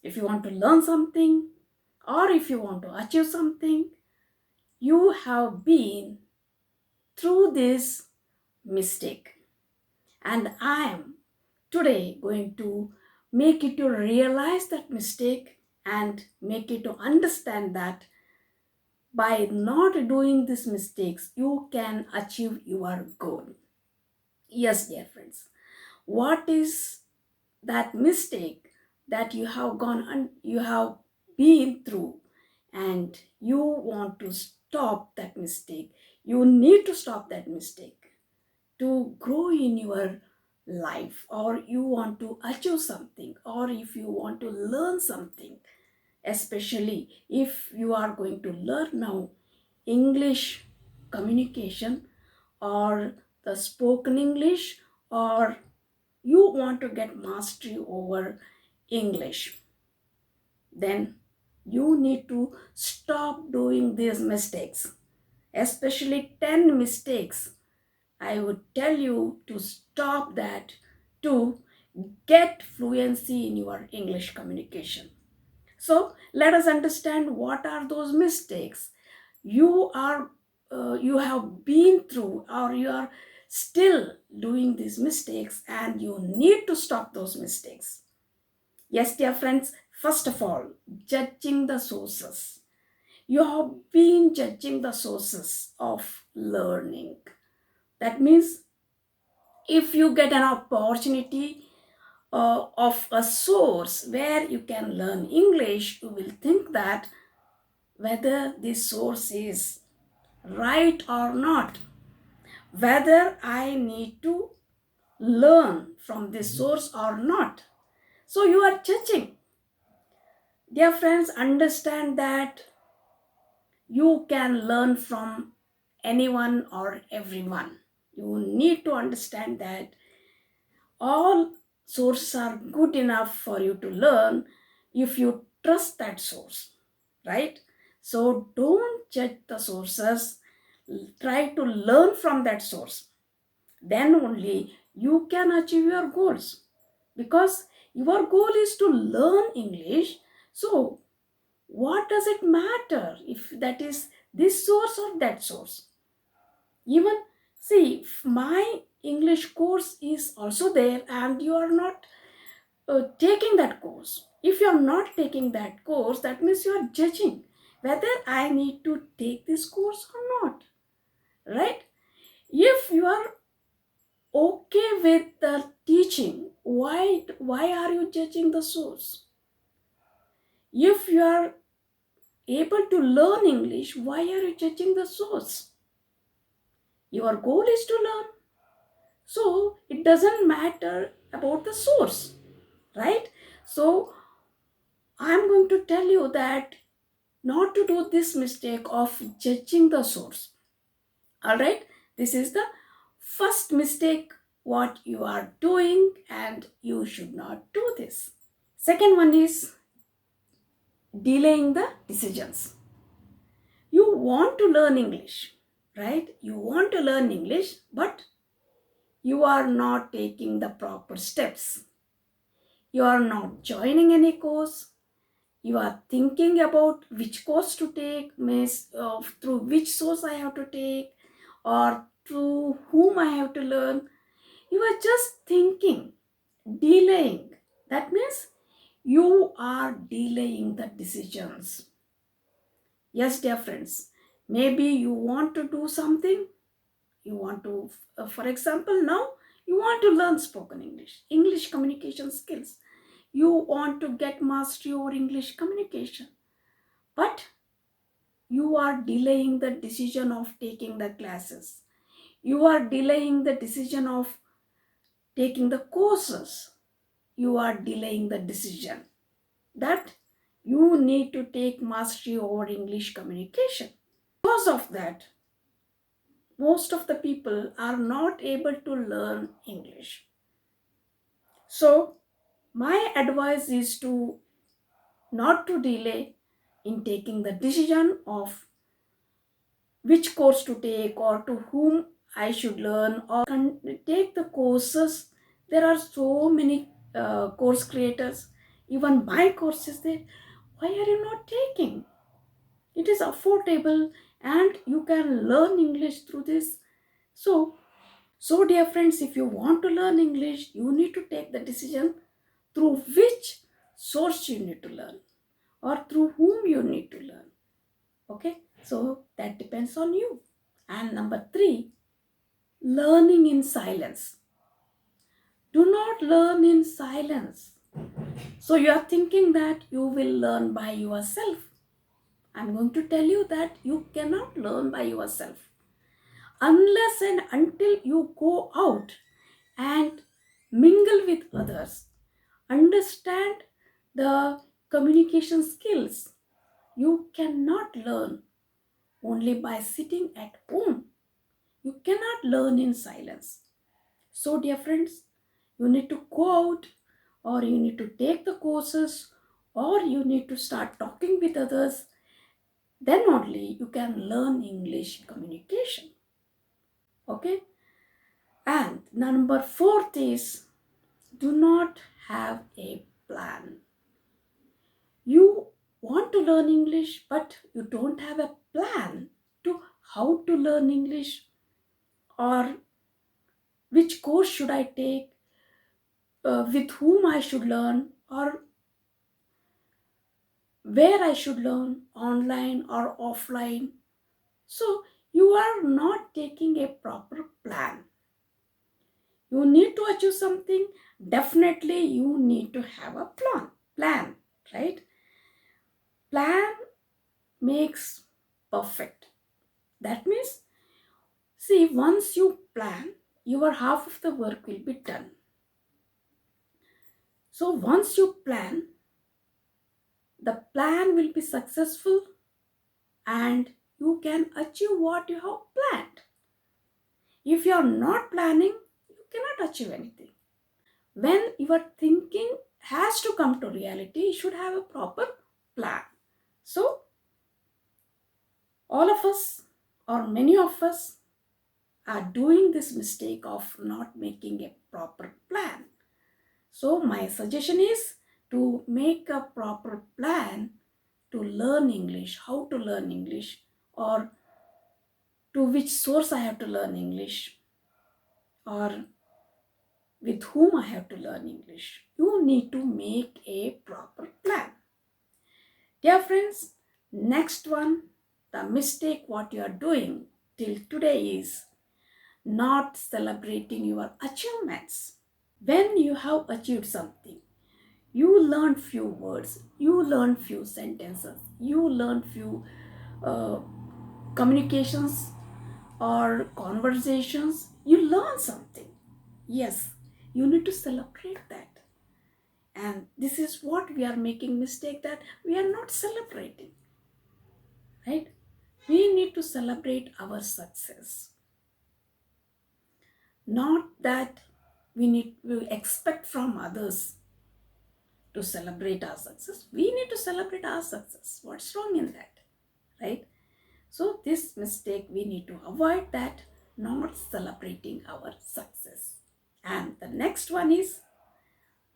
If you want to learn something or if you want to achieve something, you have been through this mistake. And I am today going to make you to realize that mistake and make you to understand that by not doing these mistakes, you can achieve your goal. Yes, dear friends. What is that mistake that you have gone and you have been through and you want to stop that mistake? You need to stop that mistake to grow in your life, or you want to achieve something, or if you want to learn something, especially if you are going to learn now English communication or the spoken English, or you want to get mastery over English, then you need to stop doing these mistakes, especially 10 mistakes. I would tell you to stop that to get fluency in your English communication. So let us understand what are those mistakes you have been through, or you are still doing these mistakes, and you need to stop those mistakes. Yes, dear friends, first of all, judging the sources. You have been judging the sources of learning. That means if you get an opportunity of a source where you can learn English, you will think that whether this source is right or not, whether I need to learn from this source or not. So you are judging. Dear friends, understand that you can learn from anyone or everyone. You need to understand that all sources are good enough for you to learn if you trust that source, right? So don't judge the sources, try to learn from that source. Then only you can achieve your goals, because your goal is to learn English. So what does it matter if that is this source or that source? Even see, if my English course is also there and you are not taking that course. If you are not taking that course, that means you are judging whether I need to take this course or not, right? If you are okay with the teaching, why are you judging the source? If you are able to learn English, why are you judging the source? Your goal is to learn. So it doesn't matter about the source, right? So I'm going to tell you that not to do this mistake of judging the source. All right, this is the first mistake what you are doing, and you should not do this. Second one is delaying the decisions. You want to learn English, right? You want to learn English, but you are not taking the proper steps. You are not joining any course. You are thinking about which course to take, means through which source I have to take, or through whom I have to learn. You are just thinking, delaying. That means you are delaying the decisions. Yes, dear friends, maybe you want to do something. You want to, for example, now you want to learn spoken English, English communication skills. You want to get mastery over English communication, but you are delaying the decision of taking the classes. You are delaying the decision of taking the courses. You are delaying the decision that you need to take mastery over English communication. Because of that, most of the people are not able to learn English. So, my advice is to not to delay in taking the decision of which course to take or to whom I should learn or take the courses. There are so many course creators. Even my course is there. Why are you not taking? It is affordable and you can learn English through this. So dear friends, if you want to learn English, you need to take the decision through which source you need to learn or through whom you need to learn. Okay, so that depends on you. And number three, learning in silence. Do not learn in silence. So you are thinking that you will learn by yourself. I'm going to tell you that you cannot learn by yourself unless and until you go out and mingle with others, understand the communication skills. You cannot learn only by sitting at home. You cannot learn in silence. So, dear friends, you need to go out, or you need to take the courses, or you need to start talking with others. Then only you can learn English communication. Okay? And number fourth is, do not have a plan. You want to learn English, but you don't have a plan to how to learn English, or which course should I take, with whom I should learn, or where I should learn, online or offline. So you are not taking a proper plan. You need to achieve something. Definitely, you need to have a plan, right? Plan makes perfect. That means, see, once you plan, your half of the work will be done. So once you plan, the plan will be successful and you can achieve what you have planned. If you are not planning, you cannot achieve anything. When your thinking has to come to reality, you should have a proper plan. So, all of us, or many of us, are doing this mistake of not making a proper plan. So, my suggestion is to make a proper plan to learn English, how to learn English, or to which source I have to learn English, or with whom I have to learn English. You need to make a proper plan. Dear friends, next one, the mistake what you are doing till today is not celebrating your achievements. When you have achieved something, you learn few words, you learn few sentences, you learn few uh, communications or conversations, you learn something. Yes, you need to celebrate that. And this is what we are making mistake, that we are not celebrating, right? We need to celebrate our success. Not that we expect from others to celebrate our success. We need to celebrate our success. What's wrong in that, right? So this mistake we need to avoid, that not celebrating our success. And the next one is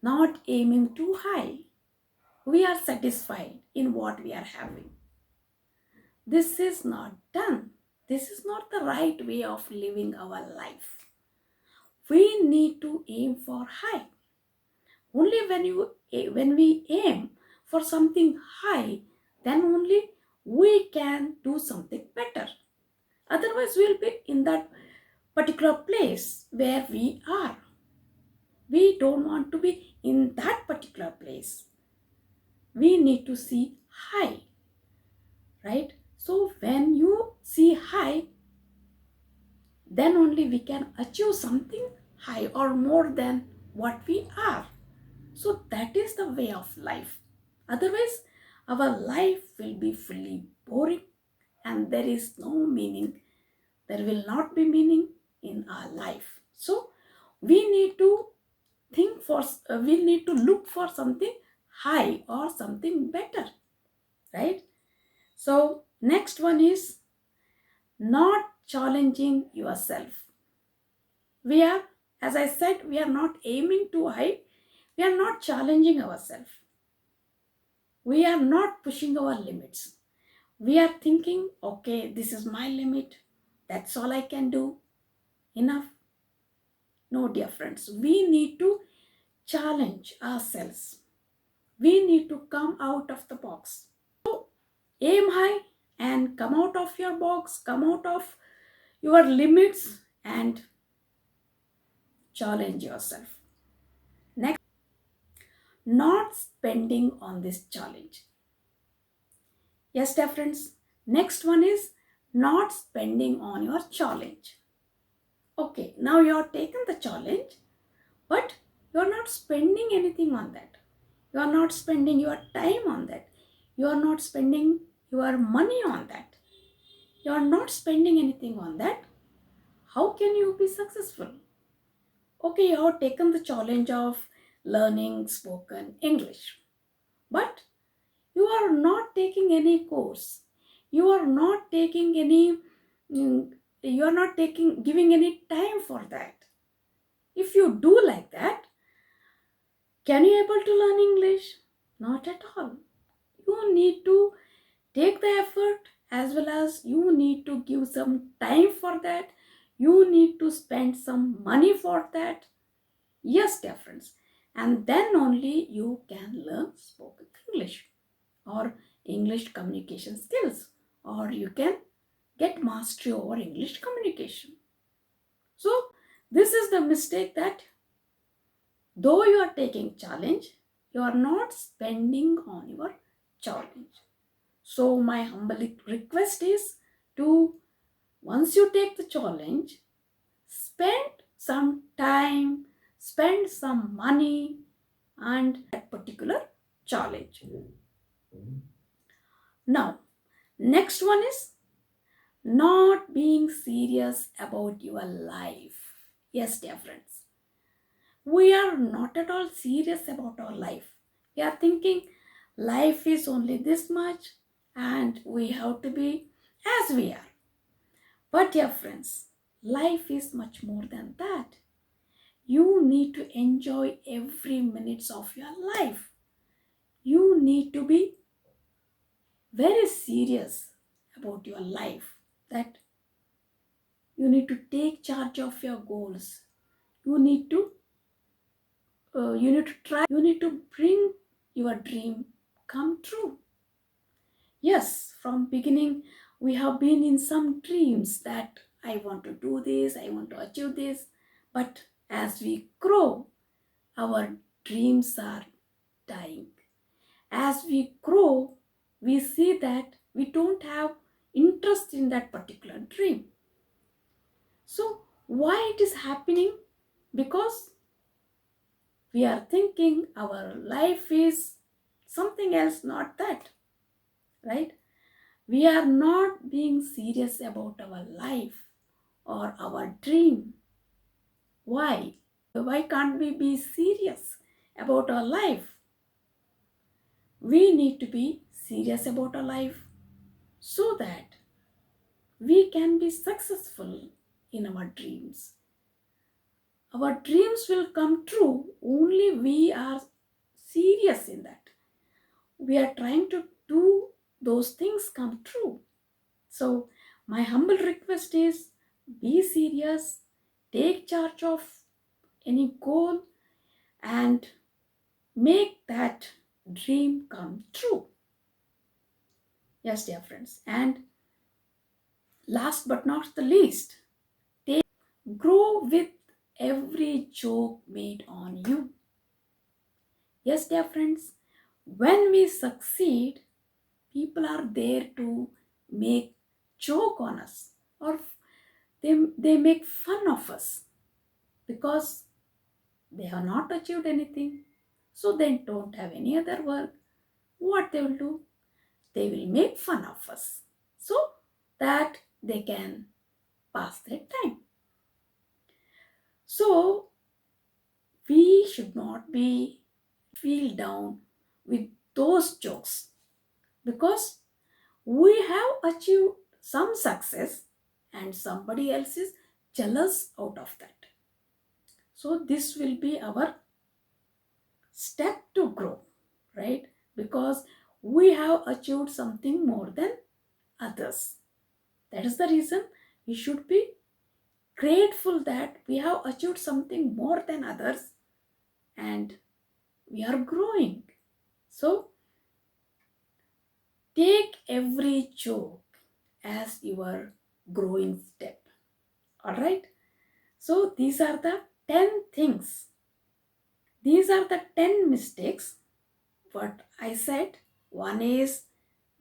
not aiming too high. We are satisfied in what we are having. This is not done. This is not the right way of living our life. We need to aim for high. Only when we aim for something high, then only we can do something better. Otherwise, we'll be in that particular place where we are. We don't want to be in that particular place. We need to see high, right? So when you see high, then only we can achieve something high or more than what we are. So that is the way of life. Otherwise, our life will be fully boring and there is no meaning. There will not be meaning in our life. So we need to we need to look for something high or something better, right? So next one is not challenging yourself. We are, as I said, we are not aiming too high. We are not challenging ourselves. We are not pushing our limits. We are thinking, okay, this is my limit. That's all I can do. Enough. No, dear friends. We need to challenge ourselves. We need to come out of the box. So aim high and come out of your box, come out of your limits and challenge yourself. Next, not spending on this challenge. Yes, dear friends. Next one is not spending on your challenge. Okay, now you are taken the challenge, but you are not spending anything on that. You are not spending your time on that. You are not spending your money on that. You are not spending anything on that. How can you be successful? Okay, you have taken the challenge of learning spoken English, but you are not taking any course. You are not taking any, you are not taking, giving any time for that. If you do like that, can you able to learn English? Not at all. You need to take the effort as well as you need to give some time for that. You need to spend some money for that. Yes, dear friends. And then only you can learn spoken English or English communication skills, or you can get mastery over English communication. So this is the mistake, that though you are taking challenge, you are not spending on your challenge. So my humble request is to, once you take the challenge, spend some time, spend some money and that particular challenge. Now, next one is not being serious about your life. Yes, dear friends, we are not at all serious about our life. We are thinking life is only this much and we have to be as we are. But dear friends, life is much more than that. You need to enjoy every minute of your life. You need to be very serious about your life, that you need to take charge of your goals. You need to you need to bring your dream come true. Yes, from beginning we have been in some dreams that I want to do this, I want to achieve this, but as we grow, our dreams are dying. As we grow, we see that we don't have interest in that particular dream. So why it is happening? Because we are thinking our life is something else, not that, right? We are not being serious about our life or our dream. Why? Why can't we be serious about our life? We need to be serious about our life so that we can be successful in our dreams. Our dreams will come true only we are serious in that. We are trying to do those things come true. So, my humble request is, be serious, take charge of any goal, and make that dream come true. Yes, dear friends. And last but not the least, grow with every joke made on you. Yes, dear friends, when we succeed, people are there to make joke on us, or they make fun of us because they have not achieved anything. So they don't have any other work. What they will do? They will make fun of us so that they can pass their time. So we should not be feel down with those jokes, because we have achieved some success and somebody else is jealous out of that. So this will be our step to grow, right? Because we have achieved something more than others. That is the reason we should be grateful that we have achieved something more than others and we are growing. So take every joke as your growing step. All right. So these are the 10 things. These are the 10 mistakes. What I said, one is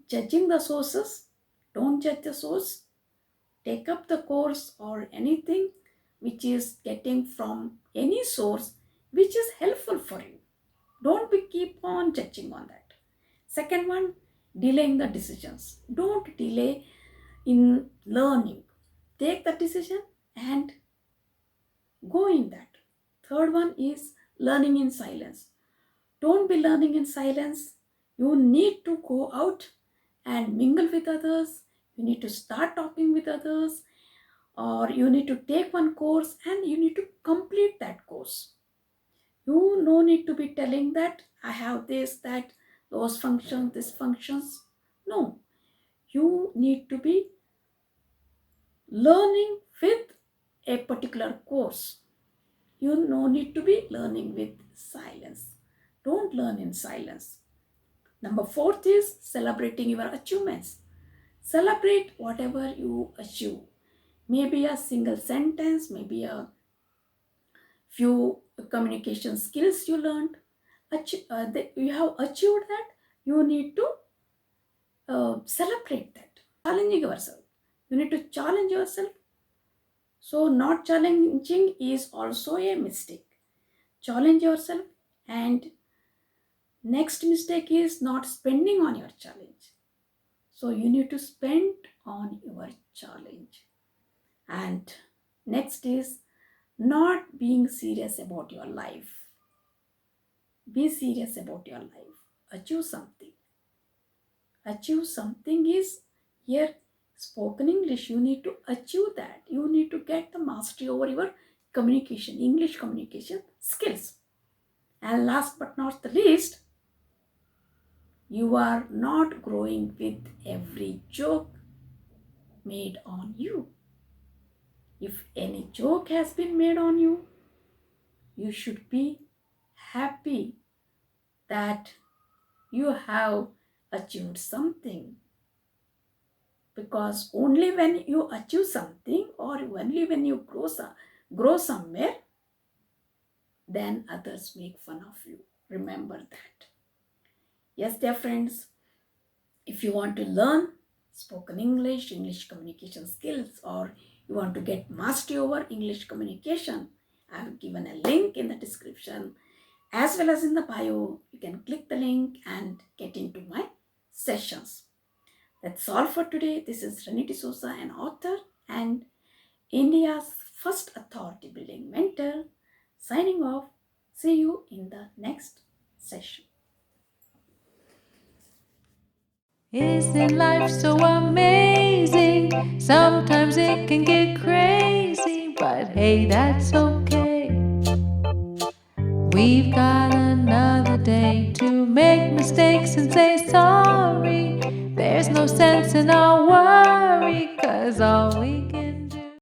judging the sources. Don't judge the source. Take up the course or anything which is getting from any source which is helpful for you. Don't be keep on judging on that. Second one, delaying the decisions. Don't delay in learning. Take the decision and go in that. Third one is learning in silence. Don't be learning in silence. You need to go out and mingle with others. You need to start talking with others, or you need to take one course and you need to complete that course. You no need to be telling that I have this, that, those functions, this functions. No, you need to be learning with a particular course. You no need to be learning with silence. Don't learn in silence. Number fourth is celebrating your achievements. Celebrate whatever you achieve. Maybe a single sentence, maybe a few communication skills you learned. You have achieved that. You need to celebrate that. Challenging yourself. You need to challenge yourself. So, not challenging is also a mistake. Challenge yourself, and next mistake is not spending on your challenge. So you need to spend on your challenge. And next is not being serious about your life. Be serious about your life. Achieve something. Achieve something is here spoken English. You need to achieve that. You need to get the mastery over your communication, English communication skills. And last but not the least, you are not growing with every joke made on you. If any joke has been made on you, you should be happy that you have achieved something. Because only when you achieve something or only when you grow somewhere, then others make fun of you. Remember that. Yes, dear friends, if you want to learn spoken English, English communication skills, or you want to get mastery over English communication, I have given a link in the description as well as in the bio. You can click the link and get into my sessions. That's all for today. This is Renity Sosa, an author and India's first authority building mentor, signing off. See you in the next session. Isn't life so amazing? Sometimes it can get crazy, but hey, that's okay. We've got another day to make mistakes and say sorry. There's no sense in our worry, 'cause all we